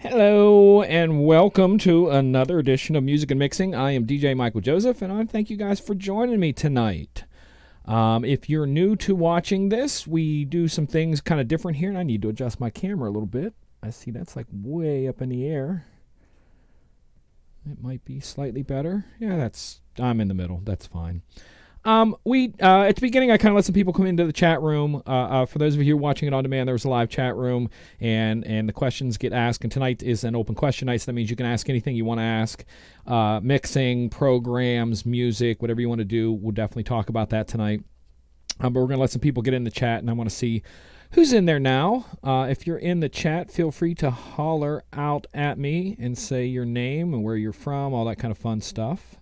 Hello and welcome to another edition of Music and Mixing. I am DJ Michael Joseph, and I thank you guys for joining me tonight. If you're new to watching this, we do some things kind of different here, and I need to adjust my camera a little bit. I see that's like way up in the air. It might be slightly better. Yeah, I'm in the middle. That's fine. We at the beginning, I kind of let some people come into the chat room. For those of you watching it on demand, there's a live chat room, and the questions get asked. And tonight is an open question night, so that means you can ask anything you want to ask. Mixing, programs, music, whatever you want to do. We'll definitely talk about that tonight. But we're going to let some people get in the chat, and I want to see who's in there now. If you're in the chat, feel free to holler out at me and say your name and where you're from, all that kind of fun stuff.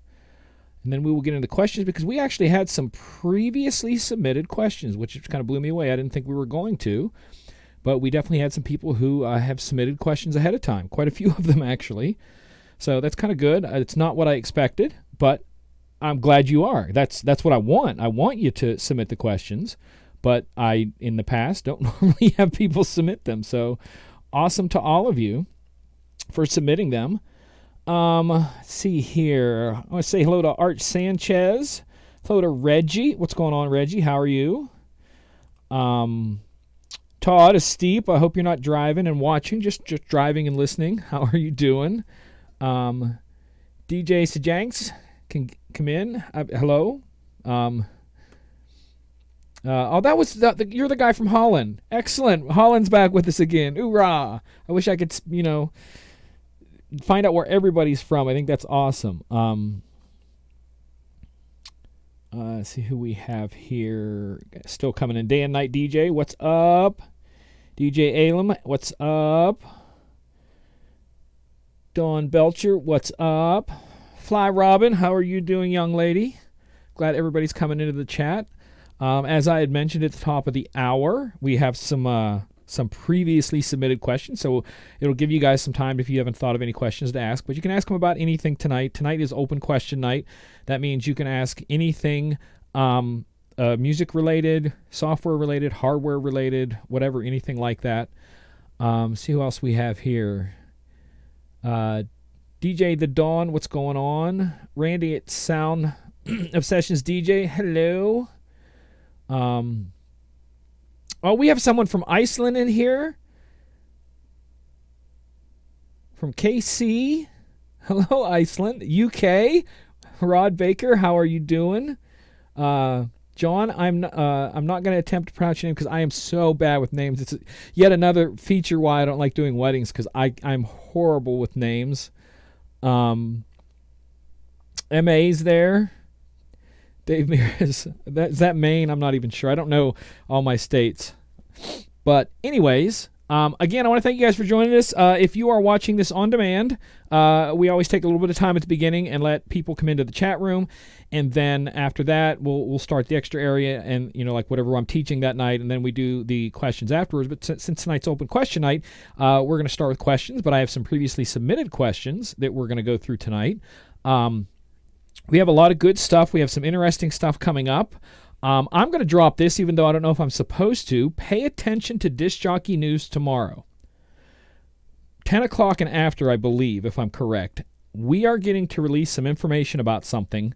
And then we will get into questions, because we actually had some previously submitted questions, which kind of blew me away. I didn't think we were going to, but we definitely had some people who have submitted questions ahead of time. Quite a few of them, actually. So that's kind of good. It's not what I expected, but I'm glad you are. That's what I want. I want you to submit the questions, but I, in the past, don't normally have people submit them. So awesome to all of you for submitting them. Let's see here. I want to say hello to Art Sanchez. Hello to Reggie. What's going on, Reggie? How are you? Todd is Steep. I hope you're not driving and watching, just driving and listening. How are you doing? DJ Sajanks can come in. Hello. That was you're the guy from Holland. Excellent. Holland's back with us again. Hoorah. I wish I could, find out where everybody's from. I think that's awesome. Let's see who we have here. Still coming in. Day and Night DJ, what's up? DJ Alem, what's up? Dawn Belcher, what's up? Fly Robin, how are you doing, young lady? Glad everybody's coming into the chat. As I had mentioned at the top of the hour, we have some previously submitted questions, so it'll give you guys some time if you haven't thought of any questions to ask, but you can ask them about anything tonight. Tonight is open question night. That means you can ask anything music related, software related, hardware related, whatever, anything like that. See who else we have here. DJ The Dawn, what's going on? Randy at Sound Obsessions DJ, hello. Oh, we have someone from Iceland in here. From KC. Hello, Iceland. UK. Rod Baker, how are you doing? John, I'm not going to attempt to pronounce your name because I am so bad with names. It's yet another feature why I don't like doing weddings, because I'm horrible with names. MA's there. Dave Mears, is that Maine? I'm not even sure. I don't know all my states. But anyways, again, I want to thank you guys for joining us. If you are watching this on demand, we always take a little bit of time at the beginning and let people come into the chat room. And then after that, we'll start the extra area and, like whatever I'm teaching that night. And then we do the questions afterwards. But since tonight's open question night, we're going to start with questions. But I have some previously submitted questions that we're going to go through tonight. We have a lot of good stuff. We have some interesting stuff coming up. I'm going to drop this, even though I don't know if I'm supposed to. Pay attention to Disc Jockey News tomorrow. 10 o'clock and after, I believe, if I'm correct. We are getting to release some information about something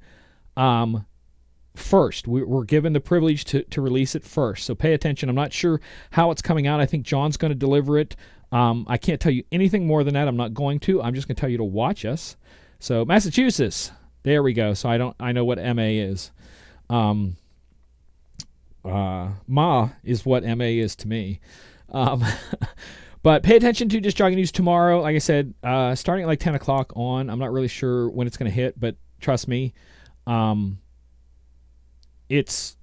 first. We're given the privilege to release it first. So pay attention. I'm not sure how it's coming out. I think John's going to deliver it. I can't tell you anything more than that. I'm not going to. I'm just going to tell you to watch us. So Massachusetts. There we go. So I know what MA is. Ma is what MA is to me. But pay attention to Disc Jockey News tomorrow. Like I said, starting at like 10 o'clock on. I'm not really sure when it's going to hit, but trust me, it's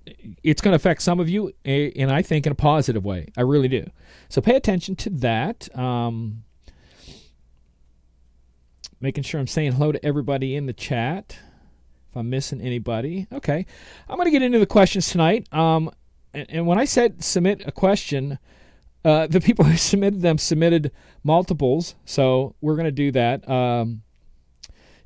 going to affect some of you, and I think in a positive way. I really do. So pay attention to that. Making sure I'm saying hello to everybody in the chat. If I'm missing anybody. Okay. I'm going to get into the questions tonight. And when I said submit a question, the people who submitted them submitted multiples. So we're going to do that.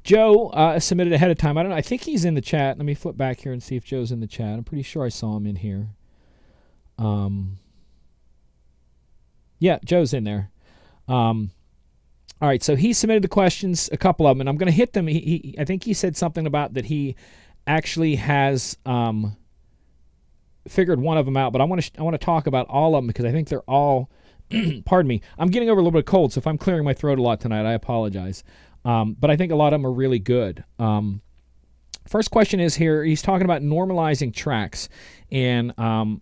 Joe submitted ahead of time. I don't know. I think he's in the chat. Let me flip back here and see if Joe's in the chat. I'm pretty sure I saw him in here. Yeah, Joe's in there. All right, so he submitted the questions, a couple of them, and I'm going to hit them. I think he said something about that he actually has figured one of them out, but I want to talk about all of them because I think they're all. Pardon me. I'm getting over a little bit of cold, so if I'm clearing my throat a lot tonight, I apologize. But I think a lot of them are really good. First question is here. He's talking about normalizing tracks, and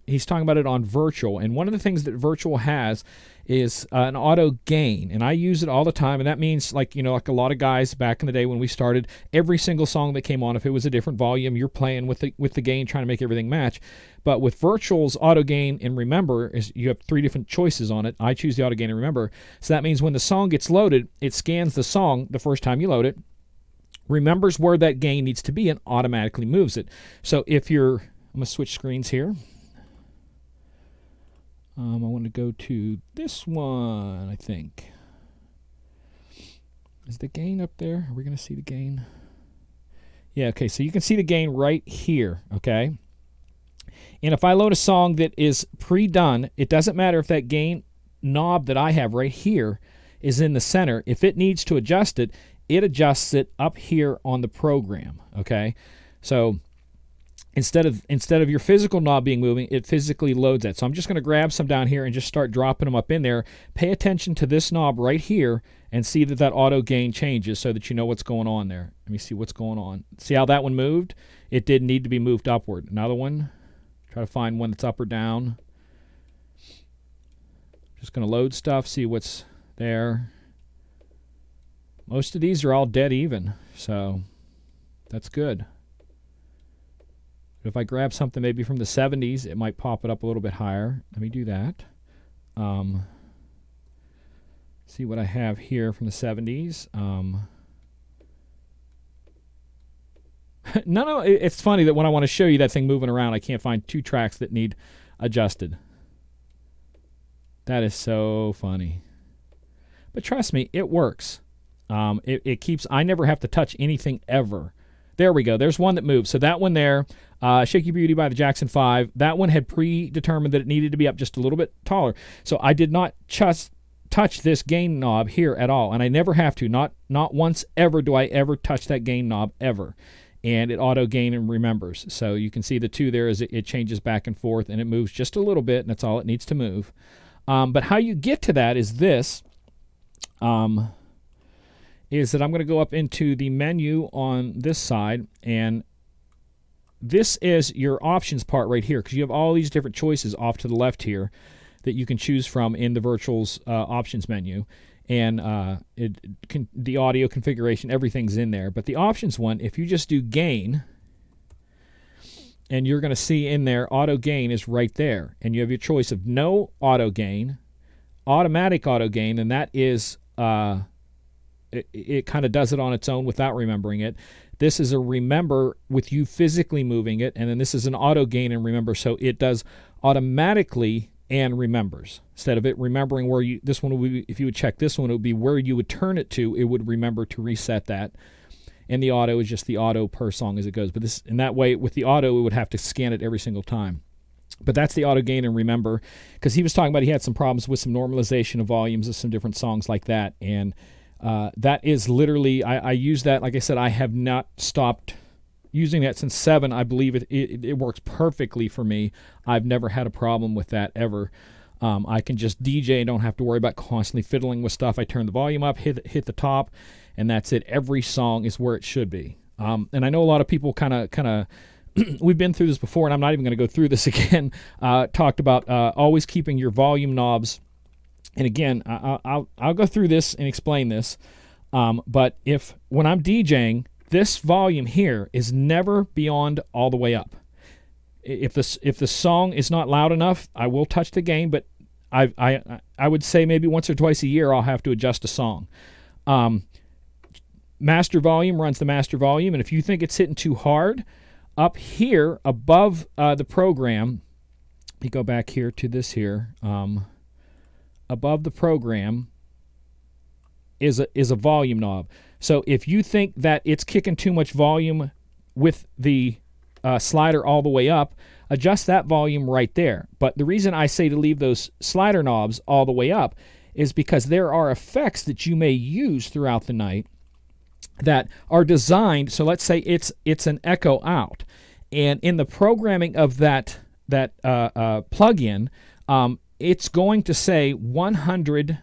he's talking about it on Virtual. And one of the things that Virtual has is an auto gain, and I use it all the time. And that means, like a lot of guys back in the day when we started, every single song that came on, if it was a different volume, you're playing with the gain, trying to make everything match. But with Virtual's auto gain and remember, is you have 3 different choices on it. I choose the auto gain and remember. So that means when the song gets loaded, it scans the song the first time you load it, remembers where that gain needs to be, and automatically moves it. So if I'm going to switch screens here. I want to go to this one, I think. Is the gain up there? Are we going to see the gain? Yeah, okay, so you can see the gain right here, okay? And if I load a song that is pre-done, it doesn't matter if that gain knob that I have right here is in the center. If it needs to adjust it, it adjusts it up here on the program, okay? So instead of your physical knob being moving, it physically loads that. So I'm just going to grab some down here and just start dropping them up in there. Pay attention to this knob right here and see that auto gain changes so that you know what's going on there. Let me see what's going on. See how that one moved? It did need to be moved upward. Another one. Try to find one that's up or down. Just going to load stuff, see what's there. Most of these are all dead even, so that's good. If I grab something maybe from the 70s, it might pop it up a little bit higher. Let me do that. See what I have here from the 70s. It's funny that when I want to show you that thing moving around, I can't find 2 tracks that need adjusted. That is so funny. But trust me, it works. It keeps. I never have to touch anything ever. There we go. There's one that moves. So that one there, Shake Your Beauty by the Jackson 5, that one had predetermined that it needed to be up just a little bit taller. So I did not just touch this gain knob here at all, and I never have to. Not once ever do I ever touch that gain knob ever. And it auto gain and remembers. So you can see the 2 there is it changes back and forth, and it moves just a little bit, and that's all it needs to move. But how you get to that is this. Is that I'm going to go up into the menu on this side, and this is your options part right here, because you have all these different choices off to the left here that you can choose from in the Virtual's options menu, and the audio configuration, everything's in there. But the options one, if you just do gain, and you're going to see in there auto gain is right there, and you have your choice of no auto gain, automatic auto gain, and that is it kind of does it on its own without remembering it. This is a remember with you physically moving it, and then this is an auto gain and remember, so it does automatically and remembers. Instead of it remembering where you, this one would be, if you would check this one, it would be where you would turn it to, it would remember to reset that. And the auto is just the auto per song as it goes. But this, in that way, with the auto, it would have to scan it every single time. But that's the auto gain and remember, because he was talking about he had some problems with some normalization of volumes of some different songs like that, and that is literally, I use that, like I said, I have not stopped using that since 7. I believe it works perfectly for me. I've never had a problem with that ever. I can just DJ and don't have to worry about constantly fiddling with stuff. I turn the volume up, hit the top, and that's it. Every song is where it should be. And I know a lot of people kind of we've been through this before, and I'm not even going to go through this again. Talked about always keeping your volume knobs. And again, I'll go through this and explain this. But when I'm DJing, this volume here is never beyond all the way up. If the song is not loud enough, I will touch the gain. But I would say maybe once or twice a year I'll have to adjust a song. Master volume runs the master volume, and if you think it's hitting too hard, up here above the program, let me go back here to this here. Above the program is a volume knob. So if you think that it's kicking too much volume with the slider all the way up, adjust that volume right there. But the reason I say to leave those slider knobs all the way up is because there are effects that you may use throughout the night that are designed. So let's say it's an echo out, and in the programming of that plugin, it's going to say 100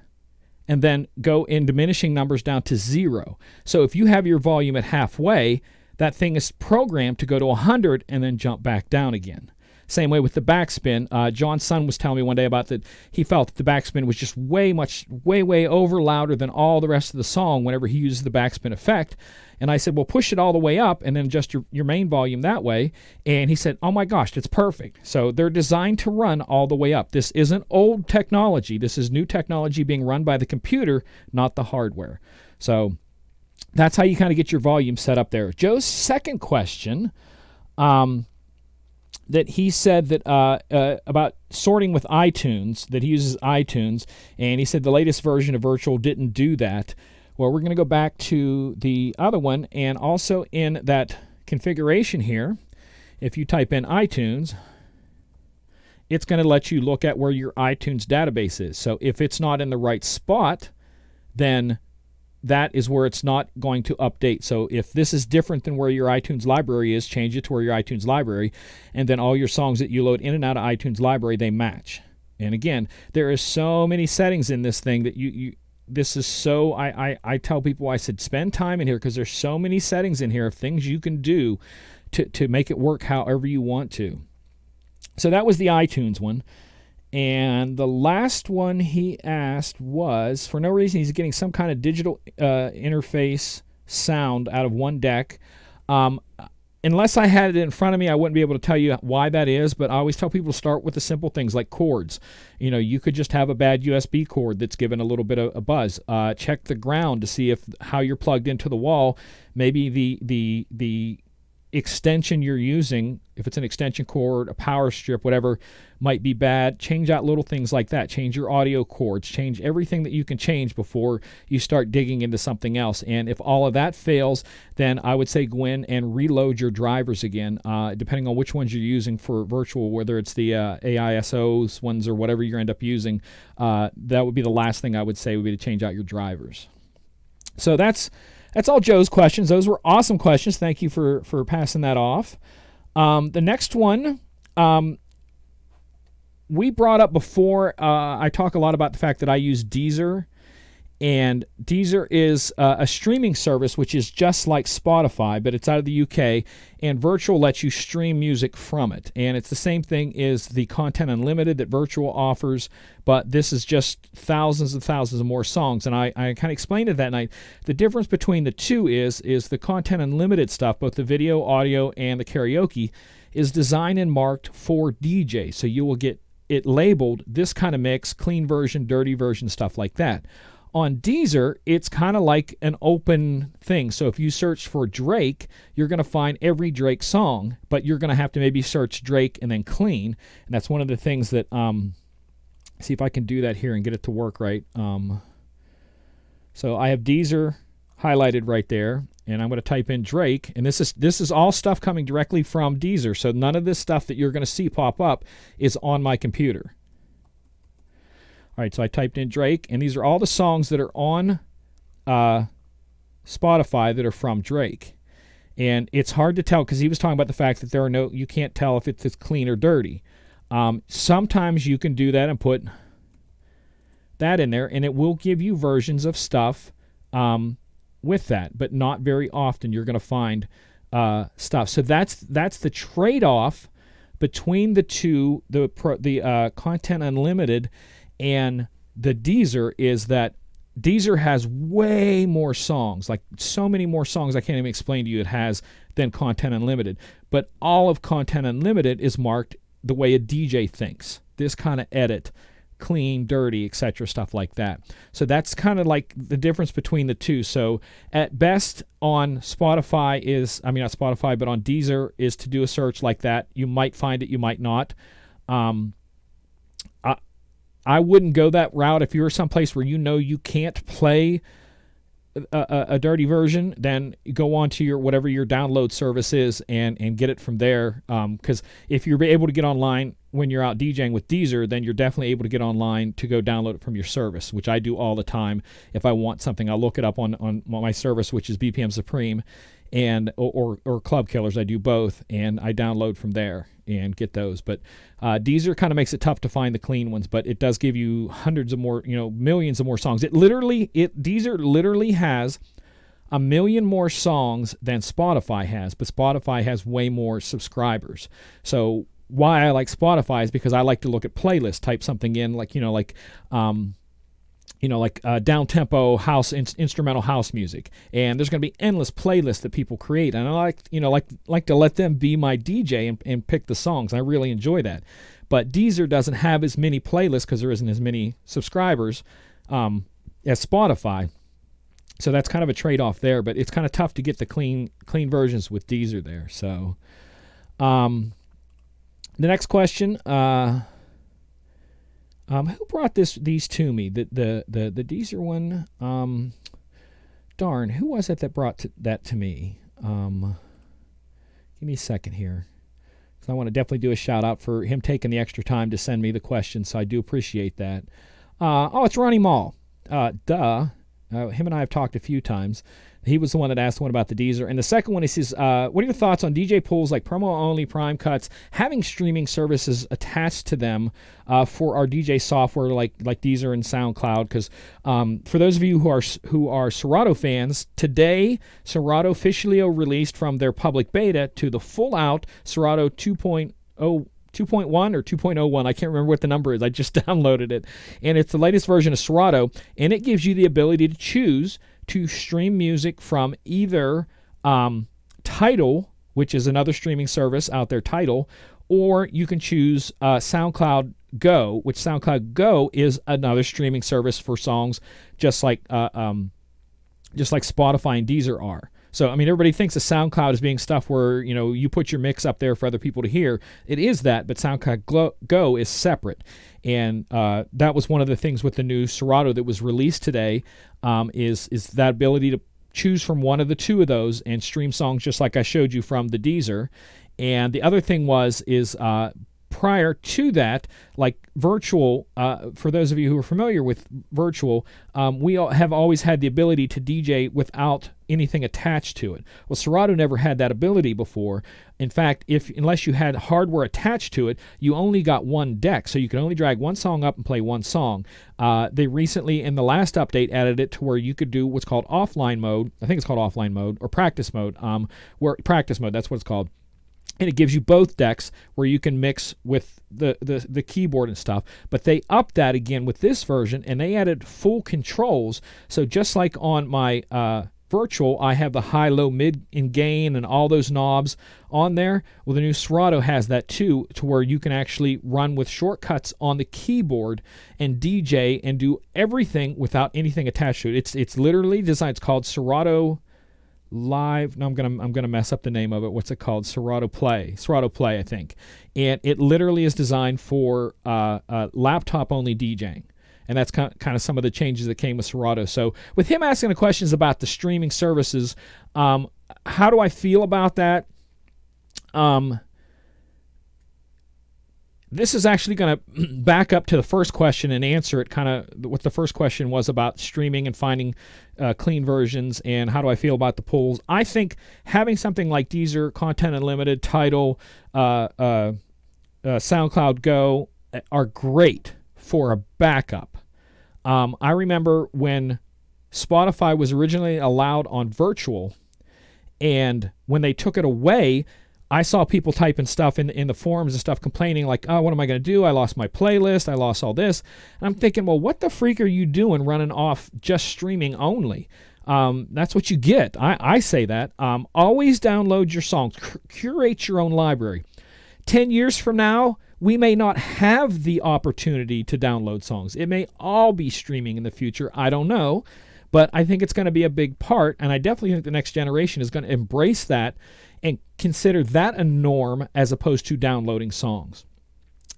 and then go in diminishing numbers down to 0. So if you have your volume at halfway, that thing is programmed to go to 100 and then jump back down again. Same way with the backspin. John's son was telling me one day about that. He felt that the backspin was just way over louder than all the rest of the song whenever he uses the backspin effect. And I said, well, push it all the way up and then adjust your main volume that way. And he said, oh my gosh, it's perfect. So they're designed to run all the way up. This isn't old technology. This is new technology being run by the computer, not the hardware. So that's how you kind of get your volume set up there. Joe's second question, that he said that about sorting with iTunes, that he uses iTunes, and he said the latest version of Virtual didn't do that. Well, we're going to go back to the other one, and also in that configuration here, if you type in iTunes, it's going to let you look at where your iTunes database is. So if it's not in the right spot, then that is where it's not going to update. So if this is different than where your iTunes library is, change it to where your iTunes library, and then all your songs that you load in and out of iTunes library, they match. And again, there is so many settings in this thing that this is so, I tell people, I said, spend time in here because there's so many settings in here of things you can do to make it work however you want to. So that was the iTunes one. And the last one he asked was, for no reason, he's getting some kind of digital interface sound out of one deck. Unless I had it in front of me, I wouldn't be able to tell you why that is, but I always tell people to start with the simple things like cords. You could just have a bad USB cord that's given a little bit of a buzz. Check the ground to see if how you're plugged into the wall. Maybe the extension you're using, if it's an extension cord, a power strip, whatever, might be bad. Change out little things like that. Change your audio cords. Change everything that you can change before you start digging into something else. And if all of that fails, then I would say go in and reload your drivers again, depending on which ones you're using for Virtual, whether it's the AISOs ones or whatever you end up using. That would be the last thing I would say would be to change out your drivers. So that's all Joe's questions. Those were awesome questions. Thank you for passing that off. The next one, we brought up before. I talk a lot about the fact that I use Deezer, and Deezer is a streaming service which is just like Spotify, but it's out of the UK, and Virtual lets you stream music from it. And it's the same thing as the Content Unlimited that Virtual offers, but this is just thousands and thousands of more songs. And I kind of explained it that night. The difference between the two is the Content Unlimited stuff, both the video, audio, and the karaoke, is designed and marked for DJ. So you will get it labeled this kind of mix, clean version, dirty version, stuff like that. On Deezer, it's kind of like an open thing. So if you search for Drake, you're going to find every Drake song, but you're going to have to maybe search Drake and then clean. And that's one of the things that, see if I can do that here and get it to work right. So I have Deezer highlighted right there, and I'm going to type in Drake, and this is all stuff coming directly from Deezer. So none of this stuff that you're going to see pop up is on my computer. All right, so I typed in Drake, and these are all the songs that are on Spotify that are from Drake. And it's hard to tell because he was talking about the fact that you can't tell if it's clean or dirty. Sometimes you can do that and put that in there, and it will give you versions of stuff with that, but not very often you're going to find stuff. So that's the trade-off between the two, the Content Unlimited and the Deezer, is that Deezer has way more songs, like so many more songs I can't even explain to you it has than Content Unlimited. But all of Content Unlimited is marked the way a DJ thinks. This kind of edit, clean, dirty, etc., stuff like that. So that's kind of like the difference between the two. So at best on Spotify not Spotify, but on Deezer is to do a search like that. You might find it, you might not. I wouldn't go that route if you're someplace where you can't play a dirty version, then go on to your whatever your download service is and get it from there. Because if you're able to get online when you're out DJing with Deezer, then you're definitely able to get online to go download it from your service, which I do all the time. If I want something, I'll look it up on my service, which is BPM Supreme, and or Club Killers. I do both, and I download from there and get those. But Deezer kind of makes it tough to find the clean ones, but it does give you hundreds of more, millions of more songs. Deezer literally has 1 million more songs than Spotify has, but Spotify has way more subscribers. So why I like Spotify is because I like to look at playlists, type something in like down tempo house instrumental house music, and there's going to be endless playlists that people create, and I like to let them be my DJ and pick the songs. And I really enjoy that. But Deezer doesn't have as many playlists because there isn't as many subscribers as Spotify. So that's kind of a trade-off there, but it's kind of tough to get the clean versions with Deezer there. So the next question, who brought these to me? The Deezer one. Darn, who was it that brought that to me? Give me a second here, because I want to definitely do a shout out for him taking the extra time to send me the question. So I do appreciate that. It's Ronnie Mall. Him and I have talked a few times. He was the one that asked the one about the Deezer. And the second one, he says, what are your thoughts on DJ pools like promo-only Prime Cuts having streaming services attached to them for our DJ software like Deezer and SoundCloud? Because for those of you who are Serato fans, today Serato officially released from their public beta to the full-out Serato 2.1 or 2.01. I can't remember what the number is. I just downloaded it. And it's the latest version of Serato, and it gives you the ability to choose to stream music from either Tidal, which is another streaming service out there, Tidal, or you can choose SoundCloud Go, which SoundCloud Go is another streaming service for songs, just like Spotify and Deezer are. So, I mean, everybody thinks of SoundCloud as being stuff where, you put your mix up there for other people to hear. It is that, but SoundCloud Go is separate. And that was one of the things with the new Serato that was released today, is that ability to choose from one of the two of those and stream songs just like I showed you from the Deezer. And the other thing is prior to that, like virtual, for those of you who are familiar with virtual, we have always had the ability to DJ without anything attached to it. Well, Serato never had that ability before. In fact, unless you had hardware attached to it, you only got one deck, so you could only drag one song up and play one song. They recently, in the last update, added it to where you could do what's called offline mode. I think it's called offline mode or practice mode. Practice mode, that's what it's called. And it gives you both decks where you can mix with the keyboard and stuff. But they upped that again with this version, and they added full controls. So just like on my virtual, I have the high, low, mid, and gain and all those knobs on there. Well, the new Serato has that too, to where you can actually run with shortcuts on the keyboard and DJ and do everything without anything attached to it. It's literally designed. It's called Serato Live. No, I'm gonna mess up the name of it. What's it called? Serato Play, I think. And it literally is designed for laptop only DJing. And that's kind of some of the changes that came with Serato. So with him asking the questions about the streaming services, how do I feel about that? This is actually going to back up to the first question and answer it kind of what the first question was about streaming and finding clean versions and how do I feel about the pools. I think having something like Deezer, Content Unlimited, Tidal, SoundCloud Go are great for a backup. I remember when Spotify was originally allowed on virtual, and when they took it away, I saw people typing stuff in the forums and stuff complaining like, oh, what am I going to do? I lost my playlist. I lost all this. And I'm thinking, well, what the freak are you doing running off just streaming only? That's what you get. I say that. Always download your songs. Curate your own library. 10 years from now, we may not have the opportunity to download songs. It may all be streaming in the future. I don't know. But I think it's going to be a big part, and I definitely think the next generation is going to embrace that and consider that a norm as opposed to downloading songs.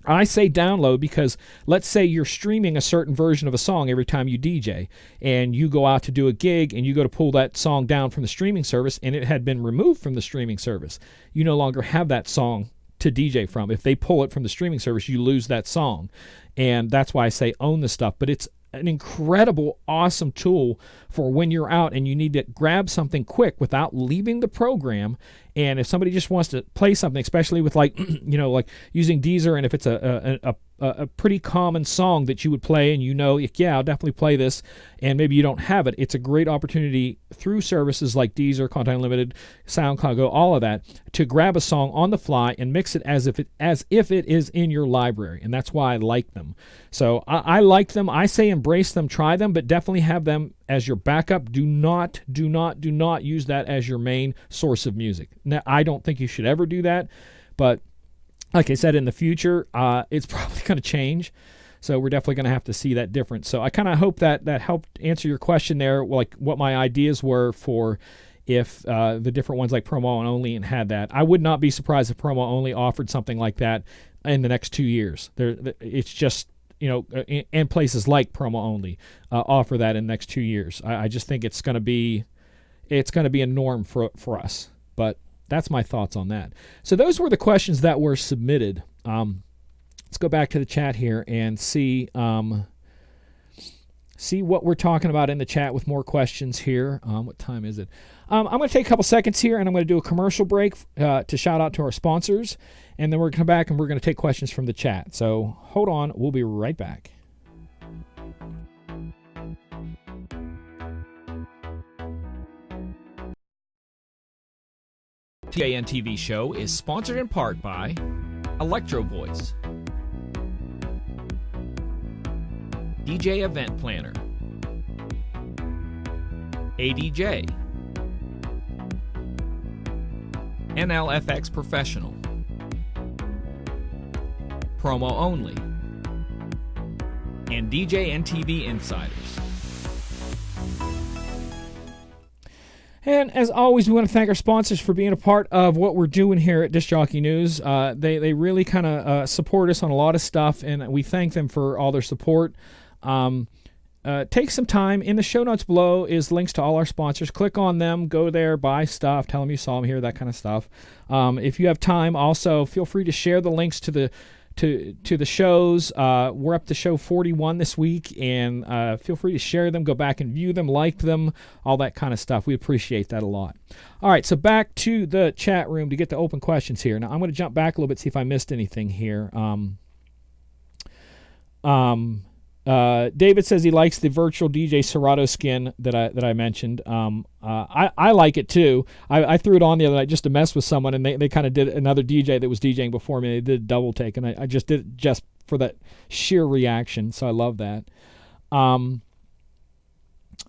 I say download because let's say you're streaming a certain version of a song every time you DJ, and you go out to do a gig and you go to pull that song down from the streaming service and it had been removed from the streaming service. You no longer have that song to DJ from. If they pull it from the streaming service, you lose that song. And that's why I say own the stuff. But it's an incredible, awesome tool for when you're out and you need to grab something quick without leaving the program. And if somebody just wants to play something, especially with like, like using Deezer, and if it's a pretty common song that you would play and yeah, I'll definitely play this, and maybe you don't have it, it's a great opportunity through services like Deezer, Content Unlimited, SoundCloud Go, all of that, to grab a song on the fly and mix it as if it is in your library. And that's why I like them. So I like them. I say embrace them, try them, but definitely have them as your backup. Do not use that as your main source of music. Now, I don't think you should ever do that, but like I said, in the future, it's probably going to change. So we're definitely going to have to see that difference. So I kind of hope that helped answer your question there, like what my ideas were for if the different ones like Promo and Only and had that. I would not be surprised if Promo Only offered something like that in the next 2 years. It's just, and places like Promo Only offer that in the next 2 years. I just think it's going to be a norm for us. But that's my thoughts on that. So those were the questions that were submitted. Let's go back to the chat here and see what we're talking about in the chat with more questions here. What time is it? I'm going to take a couple seconds here, and I'm going to do a commercial break to shout out to our sponsors, and then we're going to come back and we're going to take questions from the chat. So hold on. We'll be right back. DJNTV show is sponsored in part by Electro Voice, DJ Event Planner, ADJ, NLFX Professional, Promo Only, and DJNTV Insiders. And as always, we want to thank our sponsors for being a part of what we're doing here at Disc Jockey News. They really kind of support us on a lot of stuff, and we thank them for all their support. Take some time. In the show notes below is links to all our sponsors. Click on them, go there, buy stuff, tell them you saw them here, that kind of stuff. If you have time, also feel free to share the links to the shows. We're up to show 41 this week, and feel free to share them, go back and view them, like them, all that kind of stuff. We appreciate that a lot. All right, so back to the chat room to get to open questions here. Now, I'm going to jump back a little bit, see if I missed anything here. David says he likes the virtual DJ Serato skin that I mentioned. I like it too. I threw it on the other night just to mess with someone, and they kind of did another DJ that was DJing before me. They did a double take, and I just did it just for that sheer reaction. So I love that.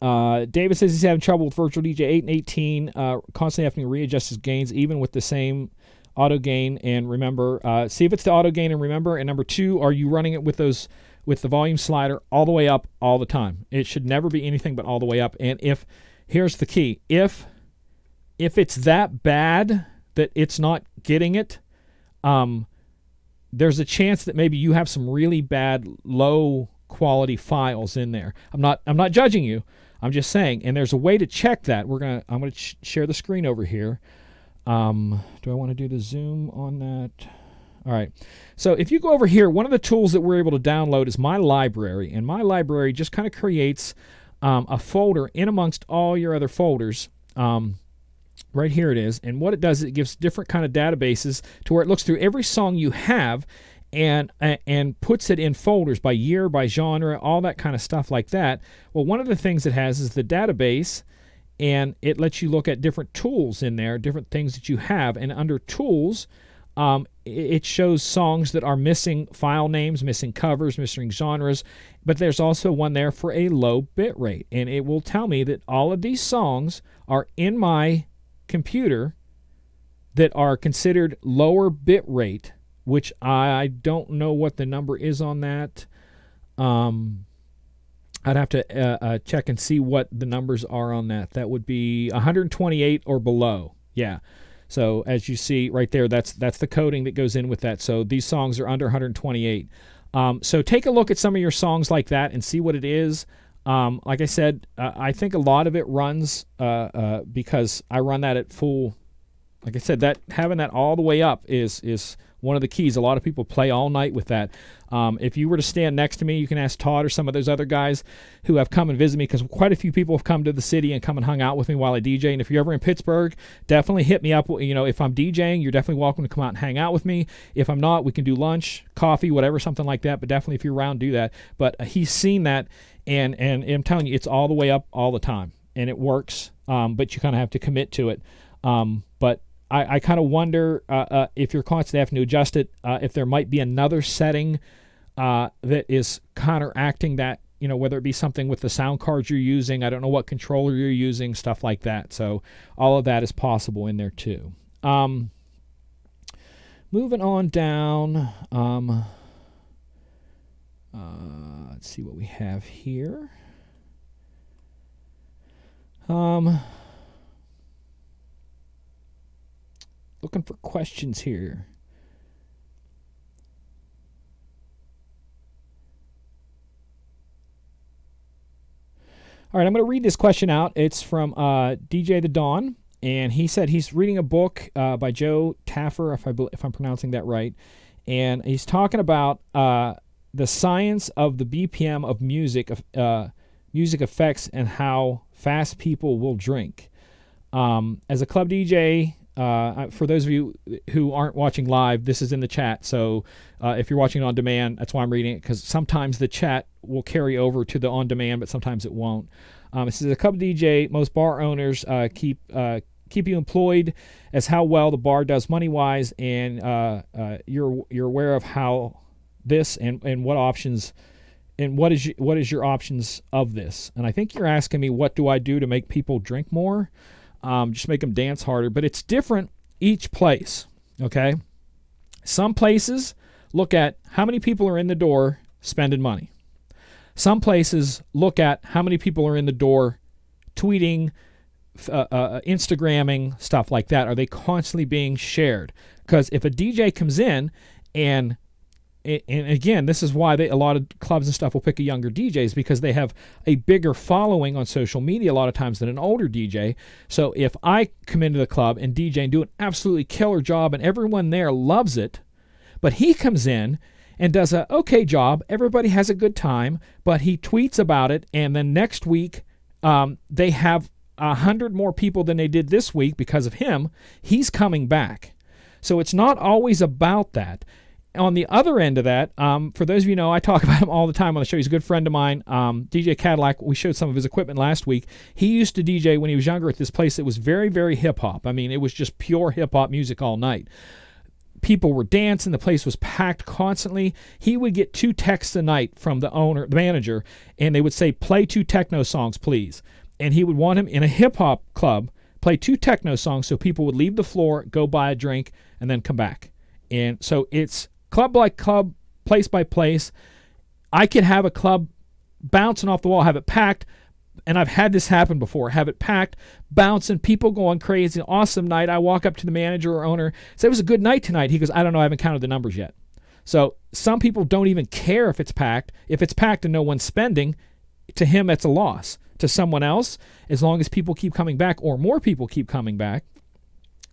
David says he's having trouble with virtual DJ 8 and 18, constantly having to readjust his gains even with the same auto gain and remember. See if it's the auto gain and remember. And number 2, are you running it with the volume slider all the way up all the time? It should never be anything but all the way up. And here's the key, if it's that bad that it's not getting it, there's a chance that maybe you have some really bad low quality files in there. I'm not judging you. I'm just saying, and there's a way to check that. I'm gonna share the screen over here. Do I want to do the zoom on that? All right. So if you go over here, one of the tools that we're able to download is My Library. And My Library just kind of creates a folder in amongst all your other folders. Right here it is. And what it does is it gives different kind of databases to where it looks through every song you have and puts it in folders by year, by genre, all that kind of stuff like that. Well, one of the things it has is the database, and it lets you look at different tools in there, different things that you have. And under tools, it shows songs that are missing file names, missing covers, missing genres, but there's also one there for a low bit rate, and it will tell me that all of these songs are in my computer that are considered lower bit rate, which I don't know what the number is on that. I'd have to check and see what the numbers are on that. That would be 128 or below. Yeah. So as you see right there, that's the coding that goes in with that. So these songs are under 128. So take a look at some of your songs like that and see what it is. Like I said, I think a lot of it runs because I run that at full. Like I said, that having that all the way up is one of the keys. A lot of people play all night with that. If you were to stand next to me, you can ask Todd or some of those other guys who have come and visited me, because quite a few people have come to the city and come and hung out with me while I DJ. And if you're ever in Pittsburgh, definitely hit me up. If I'm DJing, you're definitely welcome to come out and hang out with me. If I'm not, we can do lunch, coffee, whatever, something like that. But definitely if you're around, do that. But he's seen that, and I'm telling you, it's all the way up all the time. And it works, but you kind of have to commit to it. But I kind of wonder if you're constantly having to adjust it, if there might be another setting that is counteracting that, whether it be something with the sound cards you're using. I don't know what controller you're using, stuff like that. So all of that is possible in there too. Moving on down, let's see what we have here. Looking for questions here. All right, I'm going to read this question out. It's from DJ The Dawn, and he said he's reading a book by Joe Taffer, if I'm pronouncing that right, and he's talking about the science of the BPM of music effects and how fast people will drink. As a club DJ, for those of you who aren't watching live, this is in the chat. So if you're watching on demand, that's why I'm reading it, because sometimes the chat will carry over to the on demand, but sometimes it won't. It says a club DJ, most bar owners keep you employed as how well the bar does money wise, and you're aware of how this and what options and what is your options of this. And I think you're asking me, what do I do to make people drink more? Just make them dance harder. But it's different each place, okay? Some places look at how many people are in the door spending money. Some places look at how many people are in the door tweeting, Instagramming, stuff like that. Are they constantly being shared? Because if a DJ comes in and again, this is why a lot of clubs and stuff will pick a younger DJs, because they have a bigger following on social media a lot of times than an older DJ. So if I come into the club and DJ and do an absolutely killer job and everyone there loves it, but he comes in and does a okay job, everybody has a good time, but he tweets about it, and then next week they have 100 more people than they did this week because of him, he's coming back. So it's not always about that. On the other end of that, for those of you who know, I talk about him all the time on the show. He's a good friend of mine. DJ Cadillac, we showed some of his equipment last week. He used to DJ when he was younger at this place that was very, very hip-hop. I mean, it was just pure hip-hop music all night. People were dancing. The place was packed constantly. He would get 2 texts a night from the owner, the manager, and they would say, play 2 techno songs, please. And he would want him in a hip-hop club, play 2 techno songs so people would leave the floor, go buy a drink, and then come back. And so it's club by club, place by place. I could have a club bouncing off the wall, have it packed, and I've had this happen before. Have it packed, bouncing, people going crazy, awesome night. I walk up to the manager or owner, say, it was a good night tonight. He goes, I don't know, I haven't counted the numbers yet. So some people don't even care if it's packed. If it's packed and no one's spending, to him it's a loss. To someone else, as long as people keep coming back or more people keep coming back,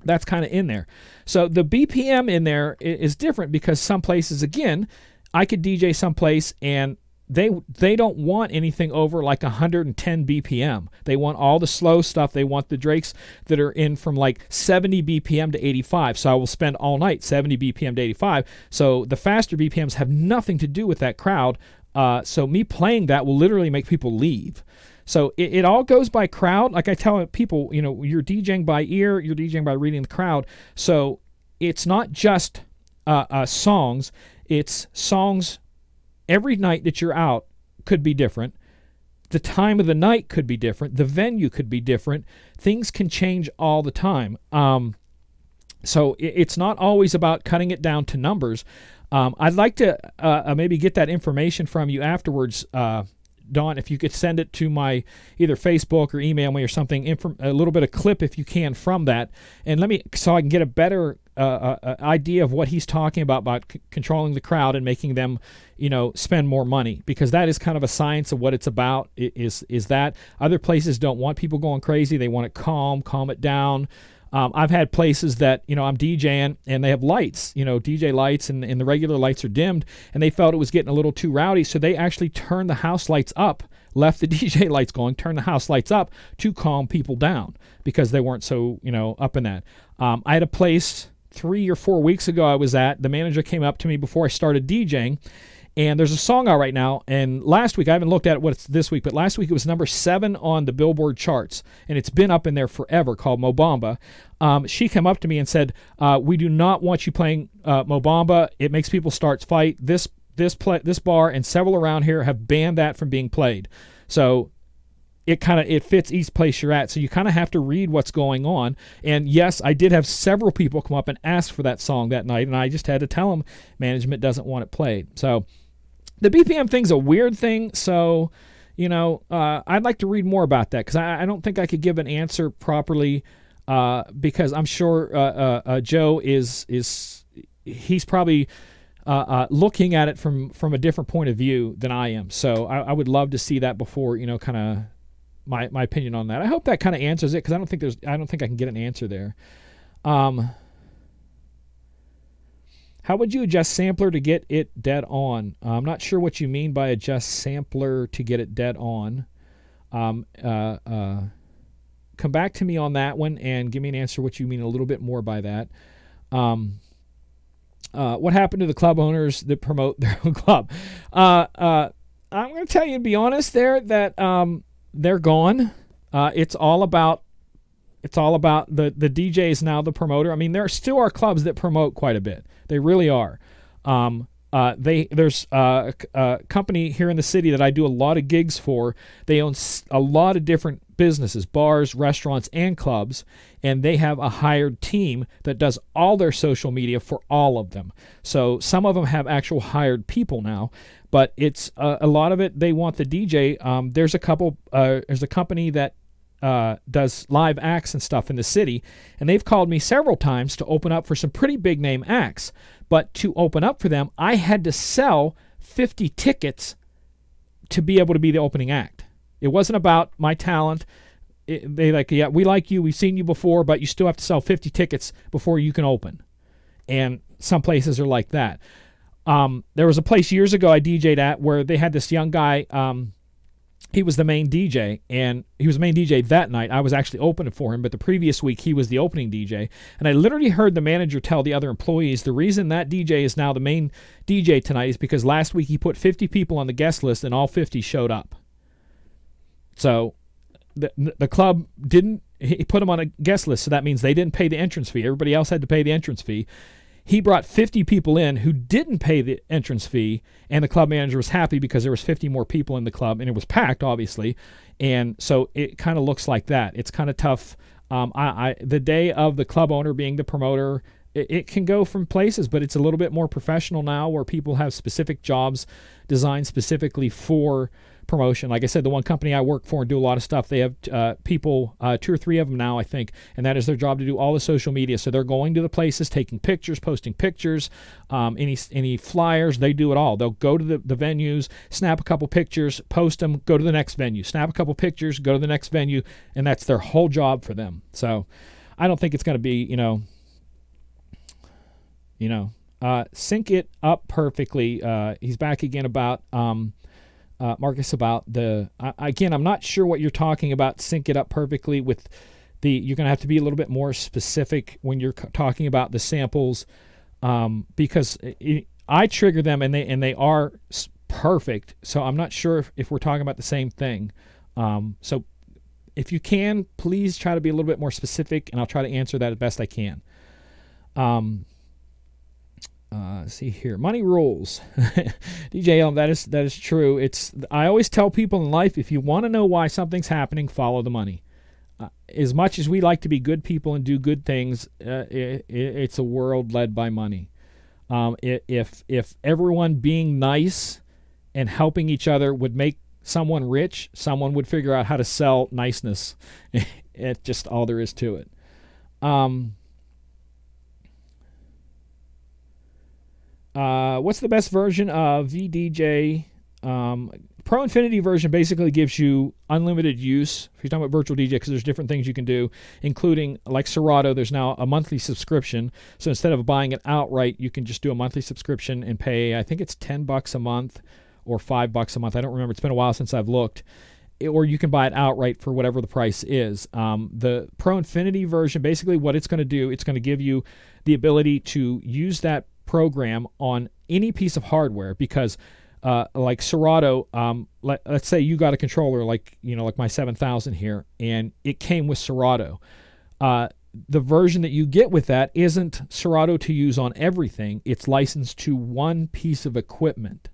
that's kind of in there. So the BPM in there is different, because some places, again, I could DJ someplace and they don't want anything over like 110 BPM. They want all the slow stuff. They want the Drakes that are in from like 70 BPM to 85. So I will spend all night 70 BPM to 85. So the faster BPMs have nothing to do with that crowd. So me playing that will literally make people leave. So it all goes by crowd. Like I tell people, you're DJing by ear, you're DJing by reading the crowd. So it's not just songs. It's songs every night that you're out could be different. The time of the night could be different. The venue could be different. Things can change all the time. So it's not always about cutting it down to numbers. I'd like to maybe get that information from you afterwards, Dawn, if you could send it to my either Facebook or email me or something, a little bit of clip if you can from that, and so I can get a better idea of what he's talking about controlling the crowd and making them, spend more money, because that is kind of a science of what it's about. Is that other places don't want people going crazy? They want it calm it down. I've had places that, I'm DJing and they have lights, DJ lights, and the regular lights are dimmed, and they felt it was getting a little too rowdy, so they actually turned the house lights up, left the DJ lights going, turned the house lights up to calm people down because they weren't so, up in that. I had a place 3 or 4 weeks ago I was at. The manager came up to me before I started DJing, and there's a song out right now, and last week, I haven't looked at what it's this week, but last week it was number 7 on the Billboard charts, and it's been up in there forever, called Mo Bamba. She came up to me and said, we do not want you playing Mo Bamba. It makes people start fight. This bar and several around here have banned that from being played. So it fits each place you're at, so you kind of have to read what's going on. And yes, I did have several people come up and ask for that song that night, and I just had to tell them management doesn't want it played. So the BPM thing's a weird thing, so, I'd like to read more about that, because I don't think I could give an answer properly, because I'm sure Joe he's probably looking at it from a different point of view than I am. So I would love to see that before, kind of my opinion on that. I hope that kind of answers it, because I don't think I can get an answer there. How would you adjust sampler to get it dead on? I'm not sure what you mean by adjust sampler to get it dead on. Come back to me on that one and give me an answer what you mean a little bit more by that. What happened to the club owners that promote their own club? I'm going to tell you, to be honest, that they're gone. It's all about the DJ is now the promoter. I mean, there still are clubs that promote quite a bit. They really are. There's a company here in the city that I do a lot of gigs for. They own a lot of different businesses, bars, restaurants, and clubs, and they have a hired team that does all their social media for all of them. So some of them have actual hired people now, but it's a lot of it, they want the DJ. There's a company that does live acts and stuff in the city, and they've called me several times to open up for some pretty big name acts. But to open up for them, I had to sell 50 tickets to be able to be the opening act. It wasn't about my talent. They yeah, we like you, we've seen you before, but you still have to sell 50 tickets before you can open. And some places are like that. There was a place years ago I DJ'd at where they had this young guy. He was the main DJ, and he was the main DJ that night. I was actually opening for him, but the previous week he was the opening DJ. And I literally heard the manager tell the other employees the reason that DJ is now the main DJ tonight is because last week he put 50 people on the guest list and all 50 showed up. So the club he put them on a guest list, so that means they didn't pay the entrance fee. Everybody else had to pay the entrance fee. He brought 50 people in who didn't pay the entrance fee, and the club manager was happy because there was 50 more people in the club, and it was packed, obviously. And so it kind of looks like that. It's kind of tough. The day of the club owner being the promoter, it can go from places, but it's a little bit more professional now where people have specific jobs designed specifically for promotion. Like I said, the one company I work for and do a lot of stuff, they have people, 2 or 3 of them now, I think, and that is their job to do all the social media. So they're going to the places, taking pictures, posting pictures, any flyers, they do it all. They'll go to the venues, snap a couple pictures, post them, go to the next venue, snap a couple pictures, go to the next venue, and that's their whole job for them. So I don't think it's going to be, sync it up perfectly. He's back again about Marcus, about again, I'm not sure what you're talking about, sync it up perfectly with you're going to have to be a little bit more specific when you're talking about the samples, because I trigger them and they are perfect. So I'm not sure if we're talking about the same thing. So if you can, please try to be a little bit more specific, and I'll try to answer that as best I can. See here, money rules. DJ Elm, that is true. I always tell people in life, if you want to know why something's happening, follow the money. As much as we like to be good people and do good things, it's a world led by money. If everyone being nice and helping each other would make someone rich, someone would figure out how to sell niceness. It's just all there is to it. What's the best version of VDJ? Pro Infinity version basically gives you unlimited use. If you're talking about virtual DJ, because there's different things you can do, including like Serato, there's now a monthly subscription. So instead of buying it outright, you can just do a monthly subscription and pay, I think it's $10 a month or $5 a month. I don't remember. It's been a while since I've looked. Or you can buy it outright for whatever the price is. The Pro Infinity version, basically what it's going to do, it's going to give you the ability to use that program on any piece of hardware, because like Serato, let's say you got a controller like my 7000 here, and it came with Serato. The version that you get with that isn't Serato to use on everything. It's licensed to one piece of equipment.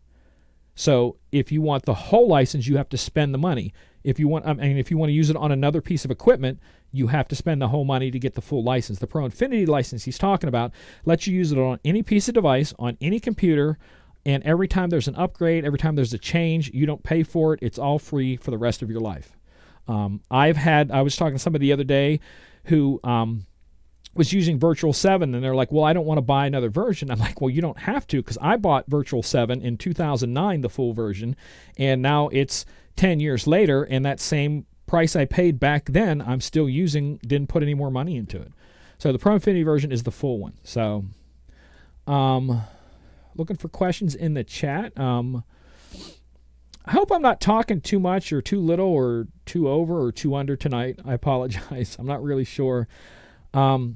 So if you want the whole license, you have to spend the money. If you want to use it on another piece of equipment, you have to spend the whole money to get the full license. The Pro Infinity license he's talking about lets you use it on any piece of device, on any computer, and every time there's an upgrade, every time there's a change, you don't pay for it. It's all free for the rest of your life. I was talking to somebody the other day who was using Virtual 7, and they're like, well, I don't want to buy another version. I'm like, well, you don't have to, because I bought Virtual 7 in 2009, the full version, and now it's 10 years later, and that same price I paid back then, I'm still using, didn't put any more money into it. So the Pro Infinity version is the full one. So looking for questions in the chat. I hope I'm not talking too much or too little or too over or too under tonight. I apologize. I'm not really sure. I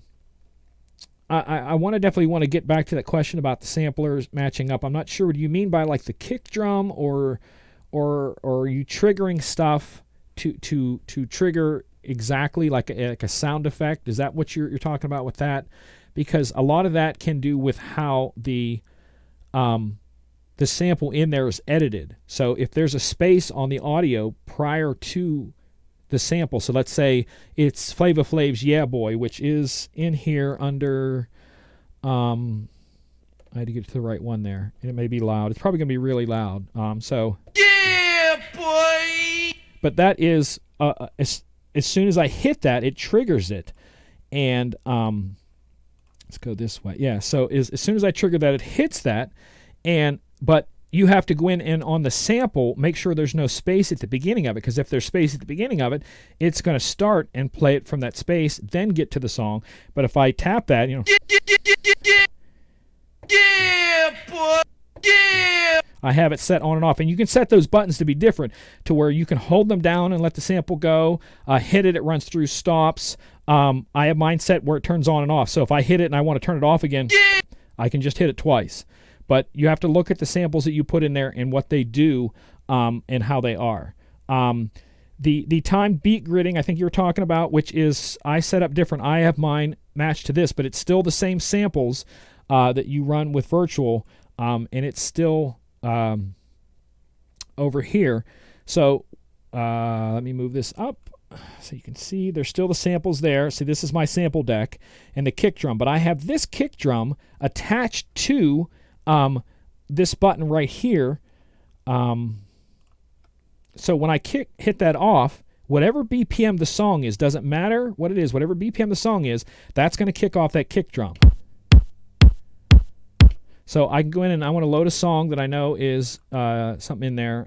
definitely want to get back to that question about the samplers matching up. I'm not sure. What do you mean by like the kick drum, or are you triggering stuff to trigger exactly like a sound effect? Is that what you're talking about with that? Because a lot of that can do with how the sample in there is edited. So if there's a space on the audio prior to the sample, so let's say it's Flava Flav's Yeah Boy, which is in here under, I had to get to the right one there, and it may be loud. It's probably going to be really loud. So yeah, boy. But that is as soon as I hit that, it triggers it, and let's go this way. Yeah. So as soon as I trigger that, it hits that, but you have to go in and on the sample, make sure there's no space at the beginning of it, because if there's space at the beginning of it, it's going to start and play it from that space, then get to the song. But if I tap that, yeah, boy, yeah, I have it set on and off. And you can set those buttons to be different, to where you can hold them down and let the sample go, hit it, it runs through, stops. I have mine set where it turns on and off. So if I hit it and I want to turn it off again, I can just hit it twice. But you have to look at the samples that you put in there and what they do, and how they are. The time beat gridding, I think you were talking about, which is I set up different. I have mine matched to this, but it's still the same samples that you run with virtual, and it's still over here. So let me move this up so you can see there's still the samples there. See, this is my sample deck and the kick drum, but I have this kick drum attached to this button right here. So when I hit that off, whatever BPM the song is, doesn't matter what it is, whatever BPM the song is, that's going to kick off that kick drum. So I can go in and I want to load a song that I know is something in there.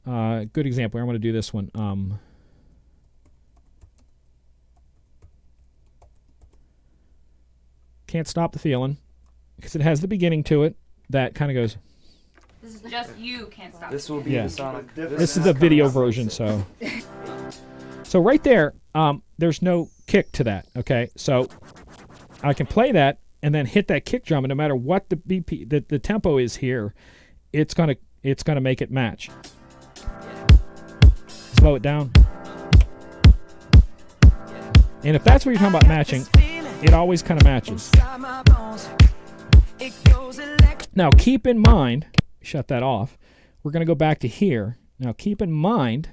Good example. I'm going to do this one. Can't Stop the Feeling, because it has the beginning to it that kind of goes. This is just you can't stop. This will be the sonic. This is the video version, so. So right there, there's no kick to that. Okay, so I can play that and then hit that kick drum, and no matter what the the tempo is here, it's gonna make it match. Slow it down. And if that's what you're talking about matching, it always kind of matches. Now keep in mind, shut that off. We're going to go back to here. Now keep in mind,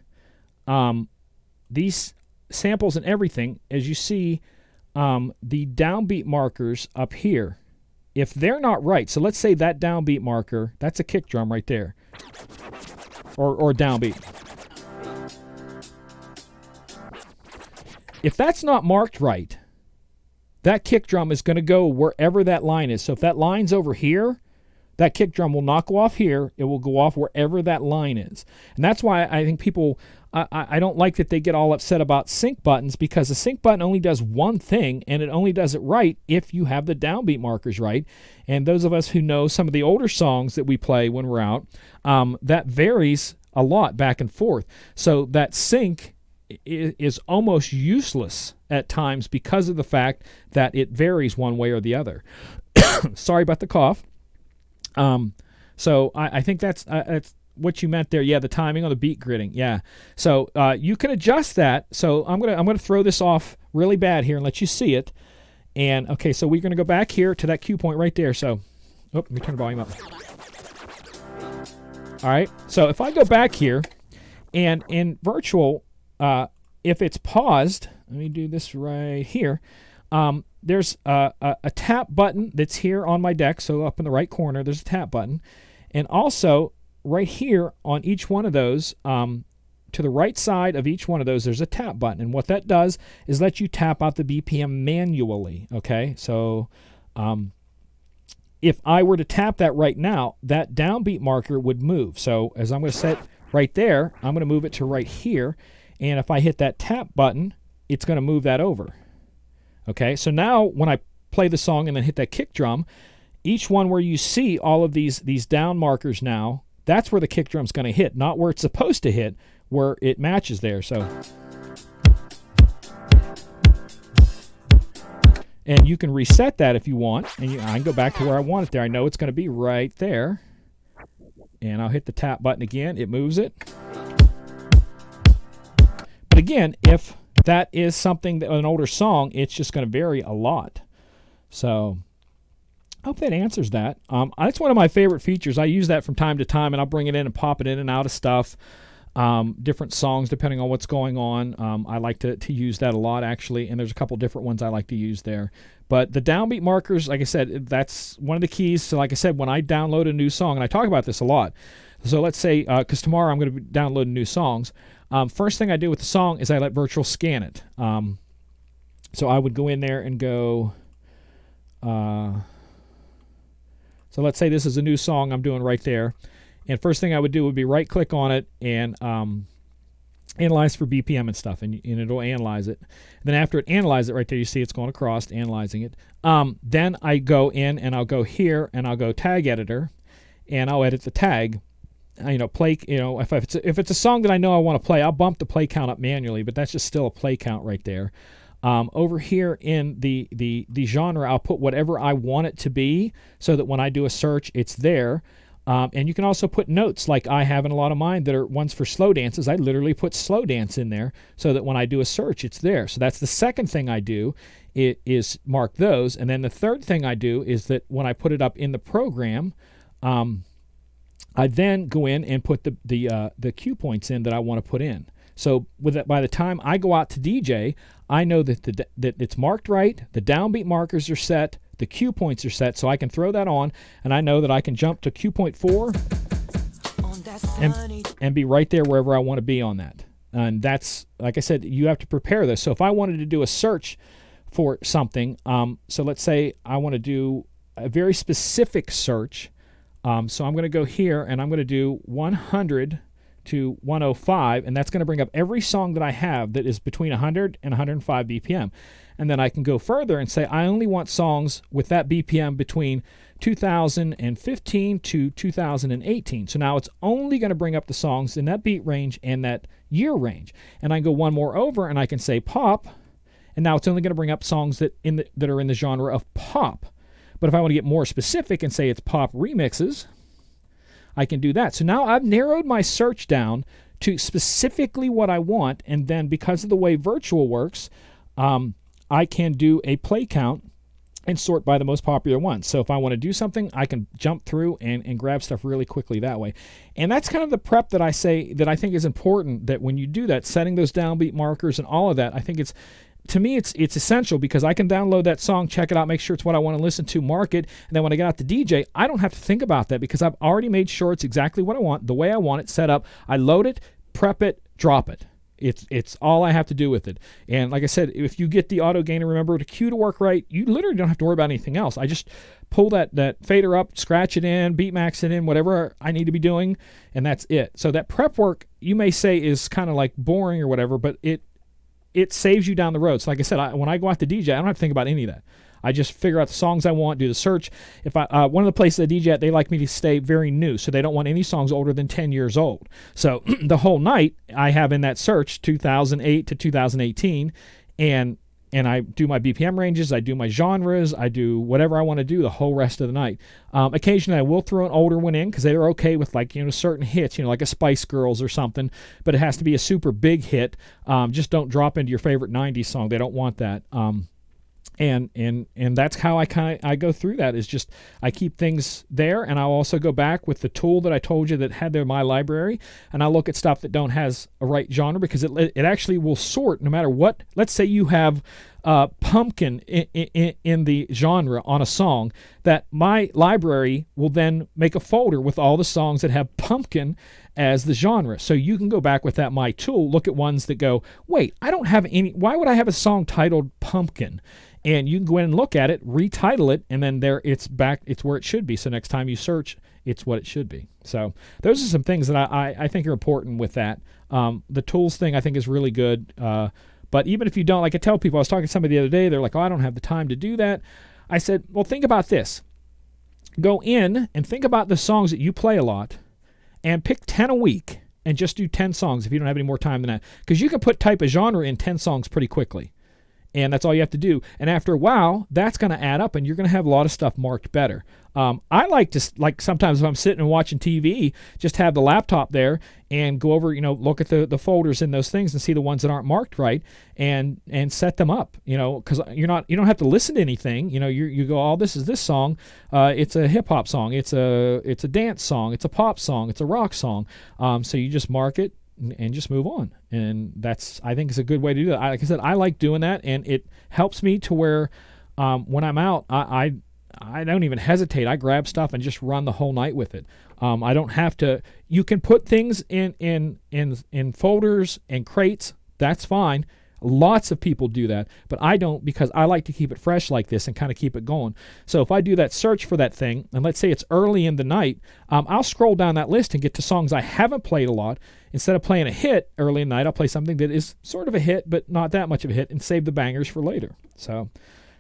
these samples and everything, as you see, the downbeat markers up here, if they're not right, so let's say that downbeat marker, that's a kick drum right there. or downbeat. If that's not marked right, that kick drum is going to go wherever that line is. So if that line's over here, that kick drum will not go off here. It will go off wherever that line is. And that's why I think people, I don't like that they get all upset about sync buttons, because the sync button only does one thing, and it only does it right if you have the downbeat markers right. And those of us who know some of the older songs that we play when we're out, that varies a lot back and forth. So that sync is almost useless at times because of the fact that it varies one way or the other. Sorry about the cough. So I think that's what you meant there. Yeah, the timing on the beat gridding. Yeah. So you can adjust that. So I'm gonna throw this off really bad here and let you see it. And okay, so we're gonna go back here to that cue point right there. So, let me turn the volume up. All right. So if I go back here, and in virtual, if it's paused, let me do this right here. There's a tap button that's here on my deck. So up in the right corner, there's a tap button. And also right here on each one of those, to the right side of each one of those, there's a tap button. And what that does is let you tap out the BPM manually. Okay. So if I were to tap that right now, that downbeat marker would move. So as I'm going to set right there, I'm going to move it to right here. And if I hit that tap button, it's going to move that over. Okay, so now when I play the song and then hit that kick drum, each one where you see all of these down markers now, that's where the kick drum's going to hit, not where it's supposed to hit, where it matches there. So, and you can reset that if you want, and I can go back to where I want it there. I know it's going to be right there, and I'll hit the tap button again. It moves it. But again, if that is something that an older song, it's just going to vary a lot. So I hope that answers that. That's one of my favorite features. I use that from time to time, and I'll bring it in and pop it in and out of stuff. Different songs depending on what's going on. I like to use that a lot, actually, and there's a couple different ones I like to use there. But the downbeat markers, like I said, that's one of the keys. So like I said, when I download a new song, and I talk about this a lot. So let's say, because tomorrow I'm going to be downloading new songs. First thing I do with the song is I let Virtual scan it. So I would go in there and go, so let's say this is a new song I'm doing right there. And first thing I would do would be right click on it and analyze for BPM and stuff, and it'll analyze it. And then after it analyzes it right there, you see it's going across, analyzing it. Then I go in and I'll go here and I'll go tag editor, and I'll edit the tag. Play, if it's a song that I know I want to play, I'll bump the play count up manually, but that's just still a play count right there. Over here in the genre, I'll put whatever I want it to be so that when I do a search, it's there. And you can also put notes like I have in a lot of mine that are ones for slow dances. I literally put slow dance in there so that when I do a search, it's there. So that's the second thing I do, is mark those. And then the third thing I do is that when I put it up in the program, I then go in and put the cue points in that I want to put in. So by the time I go out to DJ, I know that that it's marked right, the downbeat markers are set, the cue points are set, so I can throw that on, and I know that I can jump to cue point 4 and be right there wherever I want to be on that. And that's, like I said, you have to prepare this. So if I wanted to do a search for something, so let's say I want to do a very specific search. So I'm going to go here and I'm going to do 100 to 105, and that's going to bring up every song that I have that is between 100 and 105 BPM. And then I can go further and say I only want songs with that BPM between 2015 to 2018. So now it's only going to bring up the songs in that beat range and that year range. And I can go one more over and I can say pop, and now it's only going to bring up songs that are in the genre of pop. But if I want to get more specific and say it's pop remixes, I can do that. So now I've narrowed my search down to specifically what I want, and then because of the way virtual works, I can do a play count and sort by the most popular ones. So if I want to do something, I can jump through and grab stuff really quickly that way. And that's kind of the prep that I think is important, that when you do that, setting those downbeat markers and all of that, I think it's to me, it's essential because I can download that song, check it out, make sure it's what I want to listen to, mark it, and then when I get out to DJ, I don't have to think about that because I've already made sure it's exactly what I want, the way I want it set up. I load it, prep it, drop it. It's all I have to do with it. And like I said, if you get the auto gain and remember the cue to work right, you literally don't have to worry about anything else. I just pull that fader up, scratch it in, beat max it in, whatever I need to be doing, and that's it. So that prep work, you may say, is kind of like boring or whatever, but it saves you down the road. So like I said, when I go out to DJ, I don't have to think about any of that. I just figure out the songs I want, do the search. If one of the places I DJ at, they like me to stay very new, so they don't want any songs older than 10 years old. So the whole night I have in that search 2008 to 2018, and I do my BPM ranges, I do my genres, I do whatever I want to do the whole rest of the night. Occasionally I will throw an older one in because they're okay with certain hits, like a Spice Girls or something, but it has to be a super big hit. Just don't drop into your favorite 90s song. They don't want that. And that's how I go through that, is just I keep things there, and I'll also go back with the tool that I told you that had there my library, and I'll look at stuff that don't has a right genre because it actually will sort no matter what. Let's say you have pumpkin in the genre on a song, that my library will then make a folder with all the songs that have pumpkin as the genre. So you can go back with that my tool, look at ones that go, wait, I don't have any, why would I have a song titled Pumpkin? And you can go in and look at it, retitle it, and then there it's back, it's where it should be. So next time you search, it's what it should be. So those are some things that I think are important with that. The tools thing I think is really good. But even if you don't, like I tell people, I was talking to somebody the other day, they're like, oh, I don't have the time to do that. I said, well, think about this. Go in and think about the songs that you play a lot and pick 10 a week and just do 10 songs if you don't have any more time than that. Because you can type a genre in 10 songs pretty quickly. And that's all you have to do. And after a while, that's going to add up, and you're going to have a lot of stuff marked better. I like to, sometimes if I'm sitting and watching TV, just have the laptop there and go over, look at the folders in those things and see the ones that aren't marked right, and set them up, because you don't have to listen to anything. You go, oh, this is this song. It's a hip hop song. It's a dance song. It's a pop song. It's a rock song. So you just mark it and just move on. And that's, I think, is a good way to do that. Like I said, I like doing that, and it helps me to where when I'm out, I don't even hesitate. I grab stuff and just run the whole night with it. I don't have to. You can put things in folders and crates. That's fine. Lots of people do that, but I don't, because I like to keep it fresh like this and kind of keep it going. So if I do that search for that thing, and let's say it's early in the night, I'll scroll down that list and get to songs I haven't played a lot. Instead of playing a hit early in the night, I'll play something that is sort of a hit, but not that much of a hit, and save the bangers for later. So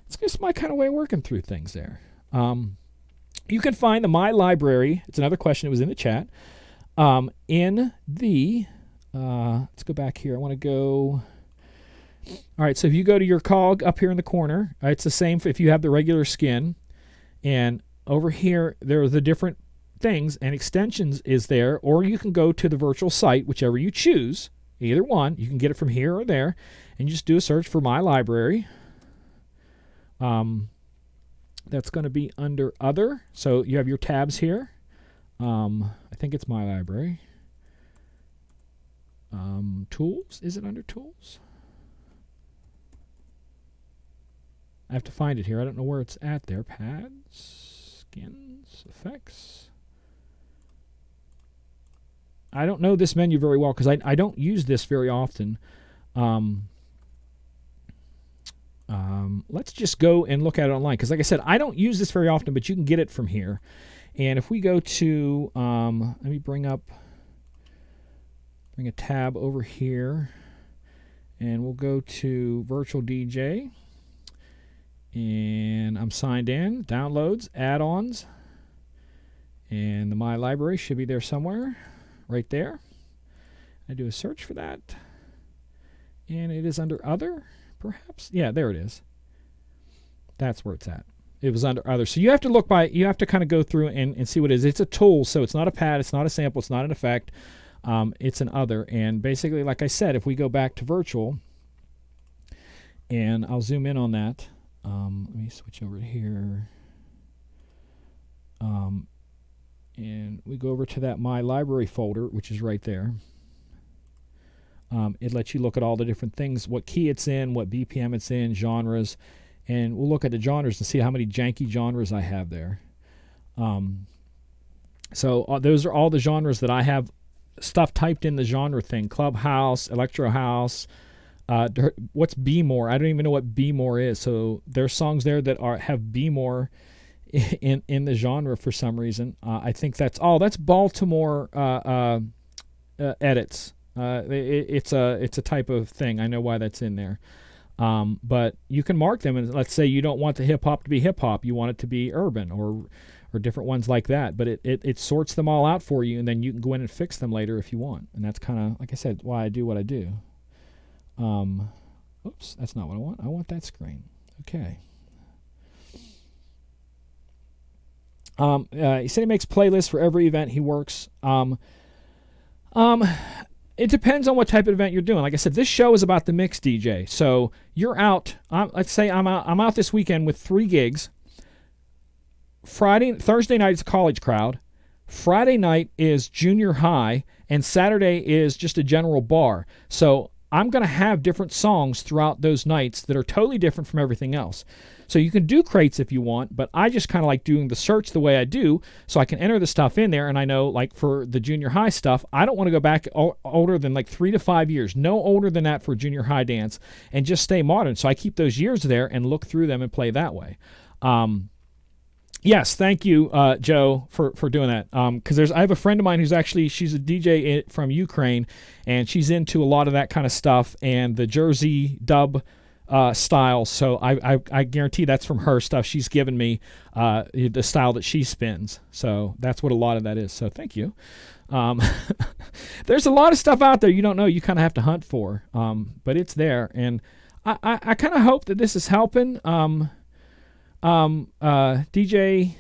it's just my kind of way of working through things there. You can find the My Library. It's another question that was in the chat. In the, let's go back here. I want to go. All right, so if you go to your cog up here in the corner, it's the same if you have the regular skin. And over here, there are the different things, and extensions is there, or you can go to the virtual site, whichever you choose, either one. You can get it from here or there, and you just do a search for My Library. That's going to be under Other. So you have your tabs here. I think it's My Library. Tools. Is it under Tools? I have to find it here. I don't know where it's at there. Pads, skins, effects. I don't know this menu very well because I don't use this very often. Let's just go and look at it online, because like I said, I don't use this very often, but you can get it from here. And if we go to, let me bring a tab over here, and we'll go to Virtual DJ. And I'm signed in, downloads, add-ons, and the My Library should be there somewhere, right there. I do a search for that, and it is under Other, perhaps? Yeah, there it is. That's where it's at. It was under Other. So you have to look by, you have to kind of go through and see what it is. It's a tool, so it's not a pad, it's not a sample, it's not an effect. It's an Other. And basically, like I said, if we go back to Virtual, and I'll zoom in on that. Let me switch over to here. And we go over to that My Library folder, which is right there. It lets you look at all the different things, what key it's in, what BPM it's in, genres, and we'll look at the genres and see how many janky genres I have there. So those are all the genres that I have stuff typed in the genre thing: club house, electro house. What's B more? I don't even know what B more is. So there's songs there that have B more in the genre for some reason. I think that's Baltimore edits. It's a type of thing. I know why that's in there. But you can mark them, and let's say you don't want the hip hop to be hip hop, you want it to be urban or different ones like that. But it sorts them all out for you, and then you can go in and fix them later if you want. And that's kind of, like I said, why I do what I do. Oops, that's not what I want. I want that screen. Okay. He said he makes playlists for every event he works. It depends on what type of event you're doing. Like I said, this show is about the mix DJ. So you're out. Let's say I'm out this weekend with 3 gigs. Thursday night is a college crowd. Friday night is junior high, and Saturday is just a general bar. So I'm going to have different songs throughout those nights that are totally different from everything else. So you can do crates if you want, but I just kind of like doing the search the way I do, so I can enter the stuff in there. And I know, like for the junior high stuff, I don't want to go back older than like 3 to 5 years. No older than that for junior high dance, and just stay modern. So I keep those years there and look through them and play that way. Yes, thank you, Joe, for doing that. Because I have a friend of mine who's she's a DJ from Ukraine, and she's into a lot of that kind of stuff and the Jersey dub style. So I guarantee that's from her stuff. She's given me the style that she spins. So that's what a lot of that is. So thank you. There's a lot of stuff out there you don't know. You kind of have to hunt for, but it's there, and I kind of hope that this is helping. DJ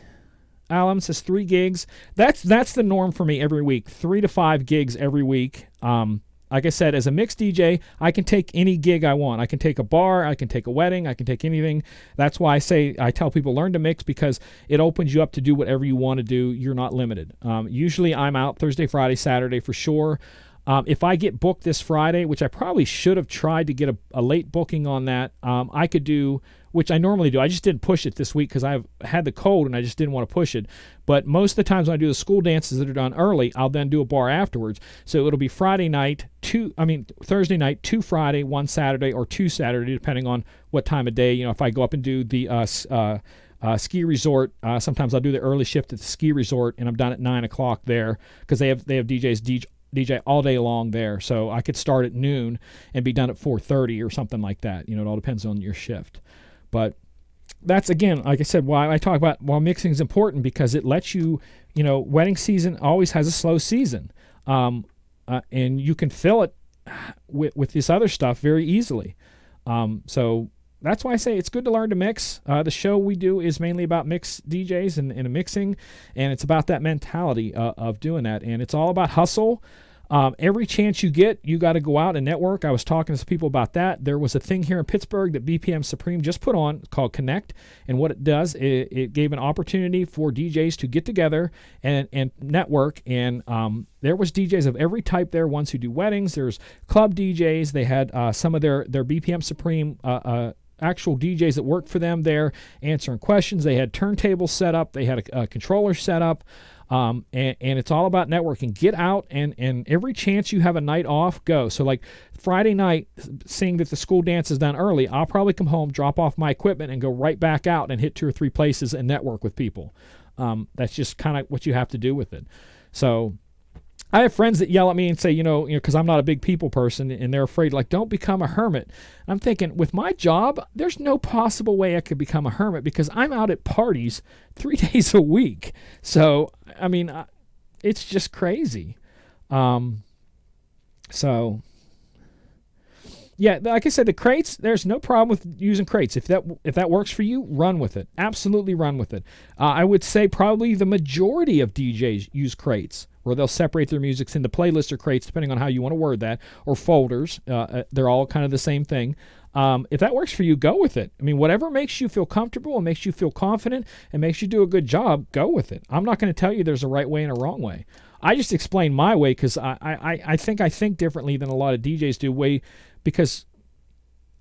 Alum says 3 gigs. That's the norm for me every week. 3 to 5 gigs every week. Like I said, as a mixed DJ, I can take any gig I want. I can take a bar, I can take a wedding, I can take anything. That's why I tell people learn to mix, because it opens you up to do whatever you want to do. You're not limited. Usually I'm out Thursday, Friday, Saturday for sure. If I get booked this Friday, which I probably should have tried to get a late booking on that, I could do, which I normally do. I just didn't push it this week because I've had the cold and I just didn't want to push it. But most of the times when I do the school dances that are done early, I'll then do a bar afterwards. So it'll be Thursday night, 2 Friday, 1 Saturday, or 2 Saturday, depending on what time of day. You know, if I go up and do the ski resort, sometimes I'll do the early shift at the ski resort, and I'm done at 9 o'clock there, because they have DJs DJ all day long there. So I could start at noon and be done at 4:30 or something like that. You know, it all depends on your shift. But that's, again, like I said, why I talk about mixing is important, because it lets you, wedding season always has a slow season. And you can fill it with this other stuff very easily. So that's why I say it's good to learn to mix. The show we do is mainly about mix DJs and mixing, and it's about that mentality of doing that. And it's all about hustle. Every chance you get, you got to go out and network. I was talking to some people about that. There was a thing here in Pittsburgh that BPM Supreme just put on called Connect, and what it does, it gave an opportunity for DJs to get together and network, and there was DJs of every type there, ones who do weddings. There's club DJs. They had some of their BPM Supreme actual DJs that worked for them there answering questions. They had turntables set up. They had a controller set up. And it's all about networking. Get out, and every chance you have a night off, go. So like Friday night, seeing that the school dance is done early, I'll probably come home, drop off my equipment, and go right back out and hit 2 or 3 places and network with people. That's just kind of what you have to do with it. So I have friends that yell at me and say, because I'm not a big people person, and they're afraid, like, don't become a hermit. I'm thinking, with my job, there's no possible way I could become a hermit, because I'm out at parties 3 days a week. So, I mean, it's just crazy. So, yeah, like I said, the crates, there's no problem with using crates. If that works for you, run with it. Absolutely run with it. I would say probably the majority of DJs use crates, where they'll separate their musics into playlists or crates, depending on how you want to word that, or folders. They're all kind of the same thing. If that works for you, go with it. I mean, whatever makes you feel comfortable and makes you feel confident and makes you do a good job, go with it. I'm not going to tell you there's a right way and a wrong way. I just explain my way because I think differently than a lot of DJs do. Because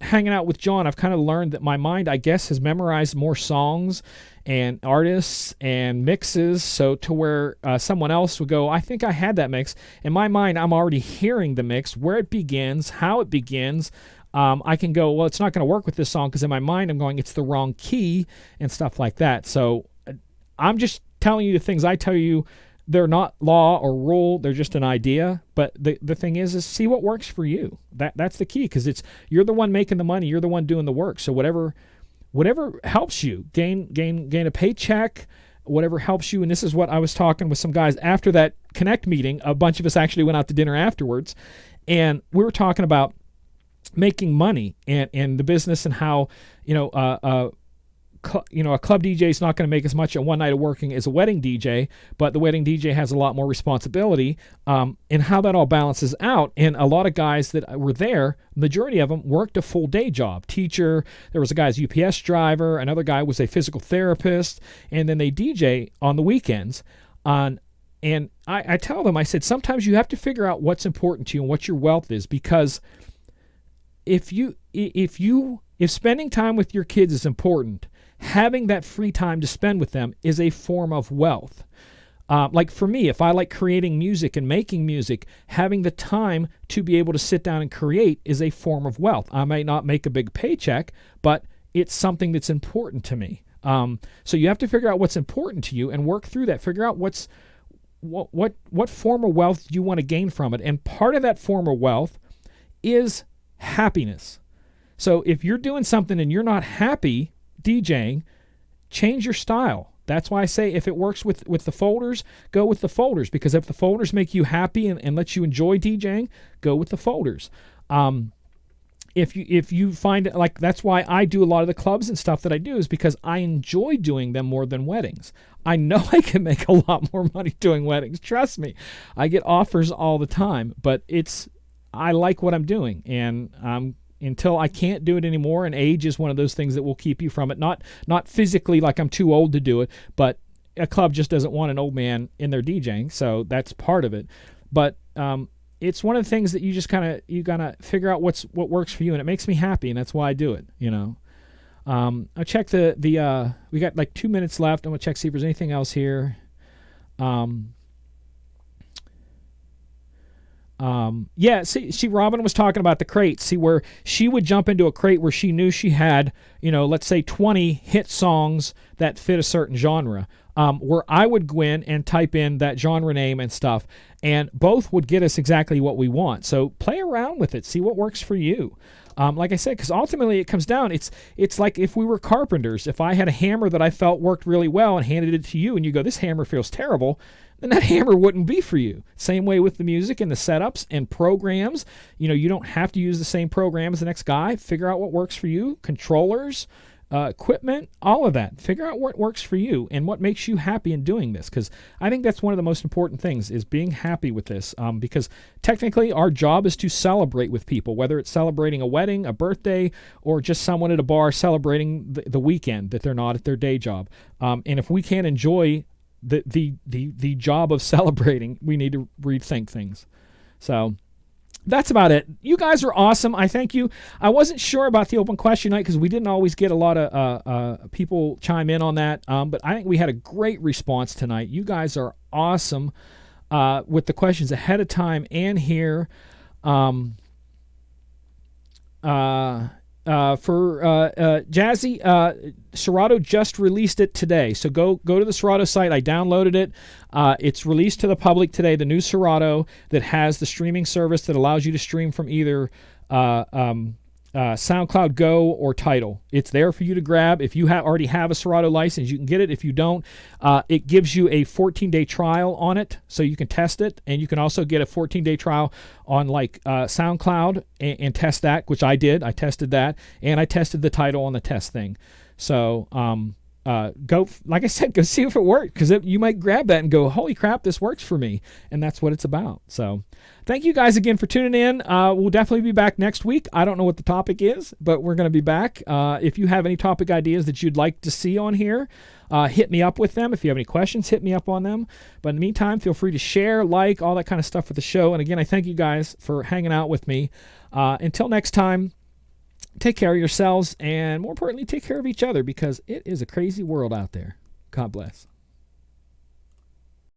hanging out with John, I've kind of learned that my mind, I guess, has memorized more songs and artists and mixes, so to where someone else would go, I think I had that mix. In my mind, I'm already hearing the mix, where it begins, how it begins. I can go, well, it's not going to work with this song because in my mind I'm going, it's the wrong key and stuff like that. So I'm just telling you the things I tell you. They're not law or rule. They're just an idea. But the thing is see what works for you. That's the key, because you're the one making the money. You're the one doing the work. So whatever helps you gain a paycheck, whatever helps you. And this is what I was talking with some guys after that Connect meeting. A bunch of us actually went out to dinner afterwards, and we were talking about making money and the business and how a club DJ is not going to make as much at one night of working as a wedding DJ, but the wedding DJ has a lot more responsibility, and how that all balances out. And a lot of guys that were there, majority of them worked a full day job. Teacher, there was a guy's UPS driver, another guy was a physical therapist, and then they DJ on the weekends. And I tell them, I said, sometimes you have to figure out what's important to you and what your wealth is, because if spending time with your kids is important, having that free time to spend with them is a form of wealth. Like for me, if I like creating music and making music, having the time to be able to sit down and create is a form of wealth. I might not make a big paycheck, but it's something that's important to me. So you have to figure out what's important to you and work through that. Figure out what form of wealth you want to gain from it. And part of that form of wealth is happiness. So if you're doing something and you're not happy DJing, change your style. That's why I say if it works with the folders, go with the folders, because if the folders make you happy and let you enjoy DJing, go with the folders. If you find it, like, that's why I do a lot of the clubs and stuff that I do, is because I enjoy doing them more than weddings. I know I can make a lot more money doing weddings. Trust me. I get offers all the time, but I like what I'm doing, and until I can't do it anymore, and age is one of those things that will keep you from it. Not physically, like I'm too old to do it, but a club just doesn't want an old man in their DJing, so that's part of it. But it's one of the things that you gotta figure out what works for you, and it makes me happy, and that's why I do it. I'll check the we got like 2 minutes left. I'm gonna check, see if there's anything else here. See, Robin was talking about the crates. See, where she would jump into a crate where she knew she had, let's say 20 hit songs that fit a certain genre. Where I would go in and type in that genre name and stuff, and both would get us exactly what we want. So play around with it, see what works for you. Like I said, because ultimately it comes down, it's like if we were carpenters. If I had a hammer that I felt worked really well and handed it to you, and you go, this hammer feels terrible, then that hammer wouldn't be for you. Same way with the music and the setups and programs. You don't have to use the same program as the next guy. Figure out what works for you. Controllers, equipment, all of that. Figure out what works for you and what makes you happy in doing this, because I think that's one of the most important things, is being happy with this, because technically our job is to celebrate with people, whether it's celebrating a wedding, a birthday, or just someone at a bar celebrating the weekend that they're not at their day job. And if we can't enjoy the job of celebrating, we need to rethink things. So that's about it. You guys are awesome. I thank you. I wasn't sure about the open question night because we didn't always get a lot of people chime in on that, but I think we had a great response tonight. You guys are awesome with the questions ahead of time and here. For Jazzy, Serato just released it today. So go to the Serato site. I downloaded it. It's released to the public today, the new Serato that has the streaming service that allows you to stream from either SoundCloud Go or Tidal. It's there for you to grab. If you already have a Serato license, you can get it. If you don't, it gives you a 14-day trial on it, so you can test it. And you can also get a 14-day trial on SoundCloud and test that, which I did. I tested that, and I tested the Tidal on the test thing. So like I said, go see if it works, because you might grab that and go, holy crap, this works for me. And that's what it's about. So thank you guys again for tuning in. We'll definitely be back next week. I don't know what the topic is, but we're going to be back. If you have any topic ideas that you'd like to see on here, hit me up with them. If you have any questions, hit me up on them. But in the meantime, feel free to share, like, all that kind of stuff with the show. And again, I thank you guys for hanging out with me. Until next time, take care of yourselves, and more importantly, take care of each other, because it is a crazy world out there. God bless.